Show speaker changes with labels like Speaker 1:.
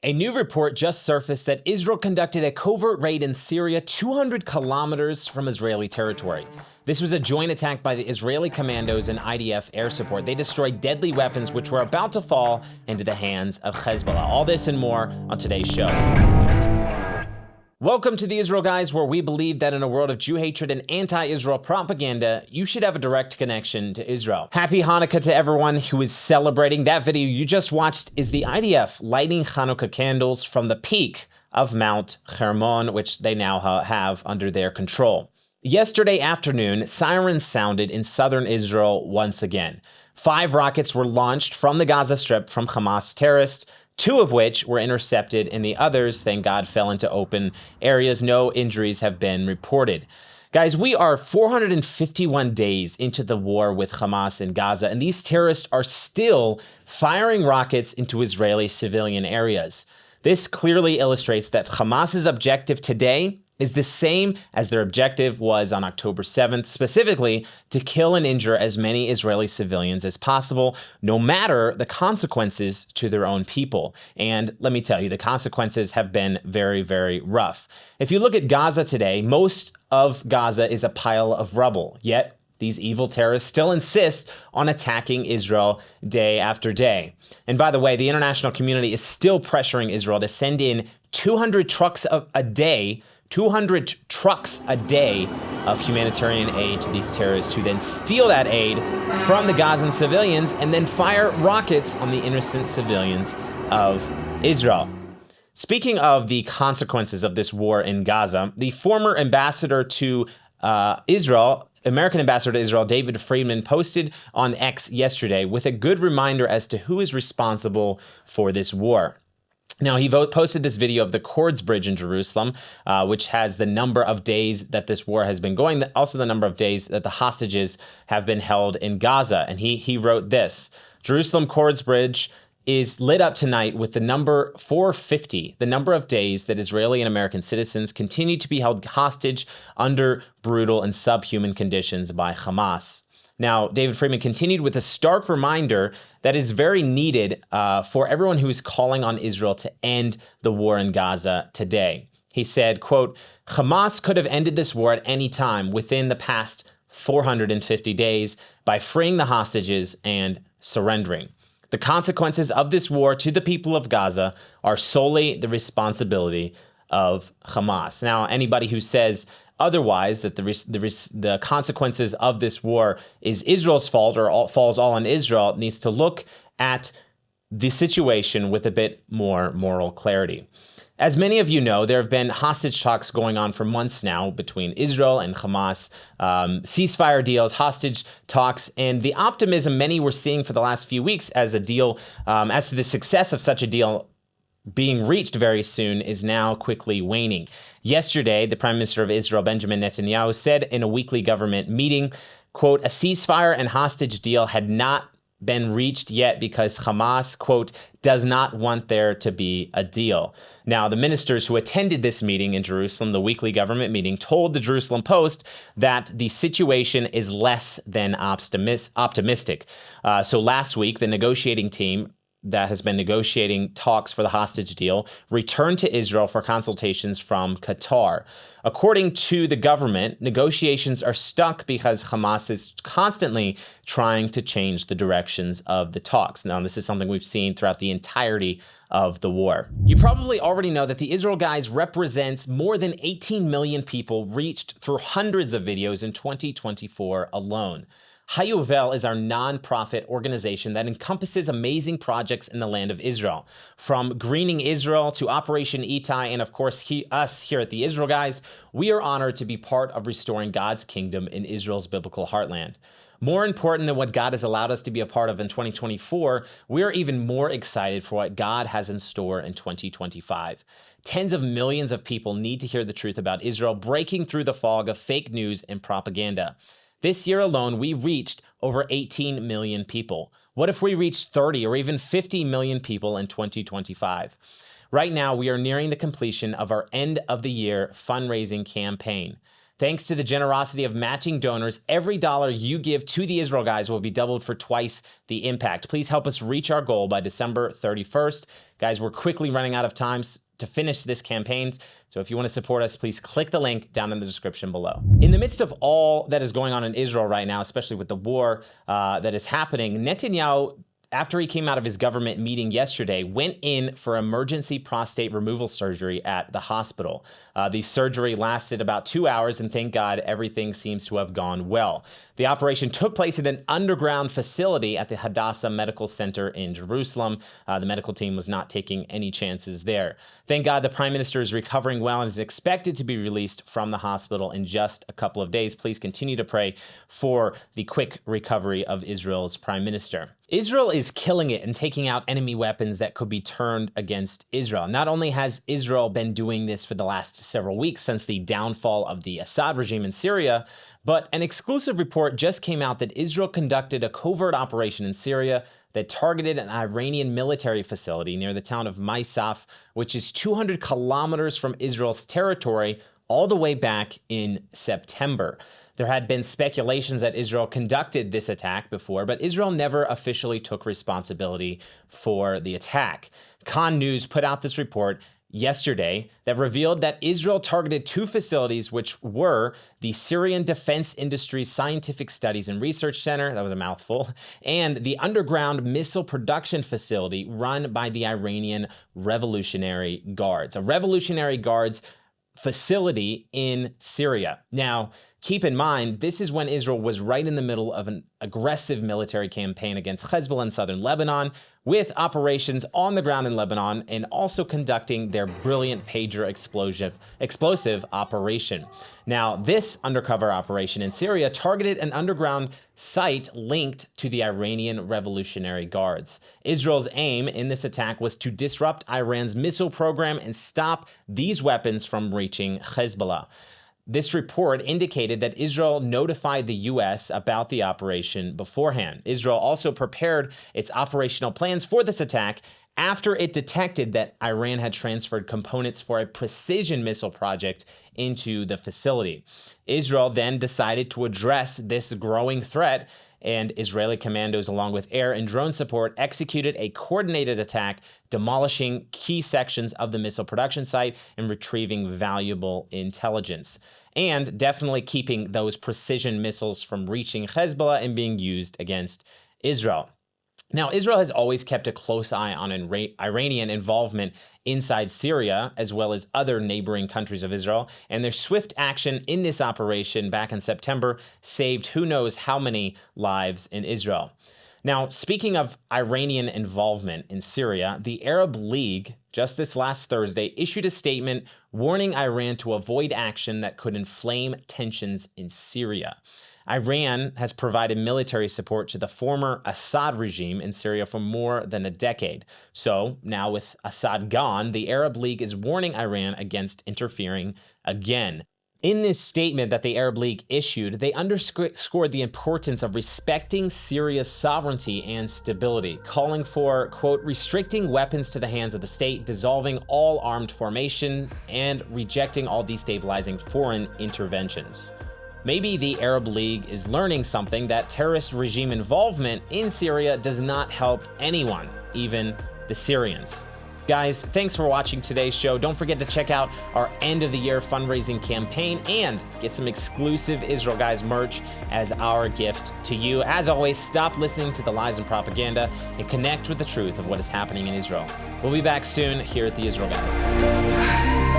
Speaker 1: A new report just surfaced that Israel conducted a covert raid in Syria 200 kilometers from Israeli territory. This was a joint attack by the Israeli commandos and IDF Air support. They destroyed deadly weapons which were about to fall into the hands of Hezbollah. All this and more on today's show. Welcome to the Israel Guys, where we believe that in a world of Jew hatred and anti-Israel propaganda, you should have a direct connection to Israel. Happy Hanukkah to everyone who is celebrating. That video you just watched is the IDF lighting Hanukkah candles from the peak of Mount Hermon, which they now have under their control. Yesterday afternoon, sirens sounded in southern Israel once again. 5 rockets were launched from the Gaza Strip from Hamas terrorists, 2 of which were intercepted, and the others, thank God, fell into open areas. No injuries have been reported. Guys, we are 451 days into the war with Hamas in Gaza, and these terrorists are still firing rockets into Israeli civilian areas. This clearly illustrates that Hamas's objective today is the same as their objective was on October 7th, specifically to kill and injure as many Israeli civilians as possible, no matter the consequences to their own people. And let me tell you, the consequences have been very, very rough. If you look at Gaza today, most of Gaza is a pile of rubble, yet these evil terrorists still insist on attacking Israel day after day. And by the way, the international community is still pressuring Israel to send in 200 trucks a day 200 trucks a day of humanitarian aid to these terrorists, who then steal that aid from the Gazan civilians and then fire rockets on the innocent civilians of Israel. Speaking of the consequences of this war in Gaza, the former ambassador to Israel, American ambassador to Israel, David Friedman, posted on X yesterday with a good reminder as to who is responsible for this war. Now, he posted this video of the Cords Bridge in Jerusalem, which has the number of days that this war has been going, also the number of days that the hostages have been held in Gaza. And he wrote this: Jerusalem Cords Bridge is lit up tonight with the number 450, the number of days that Israeli and American citizens continue to be held hostage under brutal and subhuman conditions by Hamas. Now, David Friedman continued with a stark reminder that is very needed for everyone who is calling on Israel to end the war in Gaza today. He said, quote, Hamas could have ended this war at any time within the past 450 days by freeing the hostages and surrendering. The consequences of this war to the people of Gaza are solely the responsibility of Hamas. Now, anybody who says otherwise, that the consequences of this war is Israel's fault or falls all on Israel, needs to look at the situation with a bit more moral clarity. As many of you know, there have been hostage talks going on for months now between Israel and Hamas, ceasefire deals, hostage talks, and the optimism many were seeing for the last few weeks as a deal, as to the success of such a deal being reached very soon, is now quickly waning. Yesterday, the Prime Minister of Israel, Benjamin Netanyahu, said in a weekly government meeting, quote, a ceasefire and hostage deal had not been reached yet because Hamas, quote, does not want there to be a deal. Now, the ministers who attended this meeting in Jerusalem, the weekly government meeting, told the Jerusalem Post that the situation is less than optimistic. So last week, the negotiating team that has been negotiating talks for the hostage deal returned to Israel for consultations from Qatar. According to the government, negotiations are stuck because Hamas is constantly trying to change the directions of the talks. Now, this is something we've seen throughout the entirety of the war. You probably already know that the Israel Guys represents more than 18 million people reached through hundreds of videos in 2024 alone. Hayuvel is our nonprofit organization that encompasses amazing projects in the land of Israel. From Greening Israel to Operation Itai, and of course us here at the Israel Guys, we are honored to be part of restoring God's kingdom in Israel's biblical heartland. More important than what God has allowed us to be a part of in 2024, we are even more excited for what God has in store in 2025. Tens of millions of people need to hear the truth about Israel, breaking through the fog of fake news and propaganda. This year alone, we reached over 18 million people. What if we reached 30 or even 50 million people in 2025? Right now, we are nearing the completion of our end of the year fundraising campaign. Thanks to the generosity of matching donors, every dollar you give to the Israel Guys will be doubled for twice the impact. Please help us reach our goal by December 31st. Guys, we're quickly running out of time to finish this campaign. So if you want to support us, please click the link down in the description below. In the midst of all that is going on in Israel right now, especially with the war that is happening, Netanyahu, after he came out of his government meeting yesterday, went in for emergency prostate removal surgery at the hospital. The surgery lasted about 2 hours, and thank God everything seems to have gone well. The operation took place at an underground facility at the Hadassah Medical Center in Jerusalem. The medical team was not taking any chances there. Thank God the Prime Minister is recovering well and is expected to be released from the hospital in just a couple of days. Please continue to pray for the quick recovery of Israel's Prime Minister. Israel is killing it and taking out enemy weapons that could be turned against Israel. Not only has Israel been doing this for the last several weeks since the downfall of the Assad regime in Syria, but an exclusive report just came out that Israel conducted a covert operation in Syria that targeted an Iranian military facility near the town of Maisaf, which is 200 kilometers from Israel's territory, all the way back in September. There had been speculations that Israel conducted this attack before, but Israel never officially took responsibility for the attack. Khan News put out this report yesterday that revealed that Israel targeted 2 facilities, which were the Syrian Defense Industry Scientific Studies and Research Center, that was a mouthful, and the underground missile production facility run by the Iranian Revolutionary Guards, a Revolutionary Guards facility in Syria. Now, keep in mind, this is when Israel was right in the middle of an aggressive military campaign against Hezbollah in southern Lebanon, with operations on the ground in Lebanon and also conducting their brilliant pager explosive operation. Now, this undercover operation in Syria targeted an underground site linked to the Iranian Revolutionary Guards. Israel's aim in this attack was to disrupt Iran's missile program and stop these weapons from reaching Hezbollah. This report indicated that Israel notified the U.S. about the operation beforehand. Israel also prepared its operational plans for this attack after it detected that Iran had transferred components for a precision missile project into the facility. Israel then decided to address this growing threat, and Israeli commandos, along with air and drone support, executed a coordinated attack, demolishing key sections of the missile production site and retrieving valuable intelligence, and definitely keeping those precision missiles from reaching Hezbollah and being used against Israel. Now, Israel has always kept a close eye on Iranian involvement inside Syria, as well as other neighboring countries of Israel, and their swift action in this operation back in September saved who knows how many lives in Israel. Now, speaking of Iranian involvement in Syria, the Arab League, just this last Thursday, issued a statement warning Iran to avoid action that could inflame tensions in Syria. Iran has provided military support to the former Assad regime in Syria for more than a decade. So now with Assad gone, the Arab League is warning Iran against interfering again. In this statement that the Arab League issued, they underscored the importance of respecting Syria's sovereignty and stability, calling for, quote, restricting weapons to the hands of the state, dissolving all armed formation, and rejecting all destabilizing foreign interventions. Maybe the Arab League is learning something, that terrorist regime involvement in Syria does not help anyone, even the Syrians. Guys, thanks for watching today's show. Don't forget to check out our end of the year fundraising campaign and get some exclusive Israel Guys merch as our gift to you. As always, stop listening to the lies and propaganda and connect with the truth of what is happening in Israel. We'll be back soon here at the Israel Guys.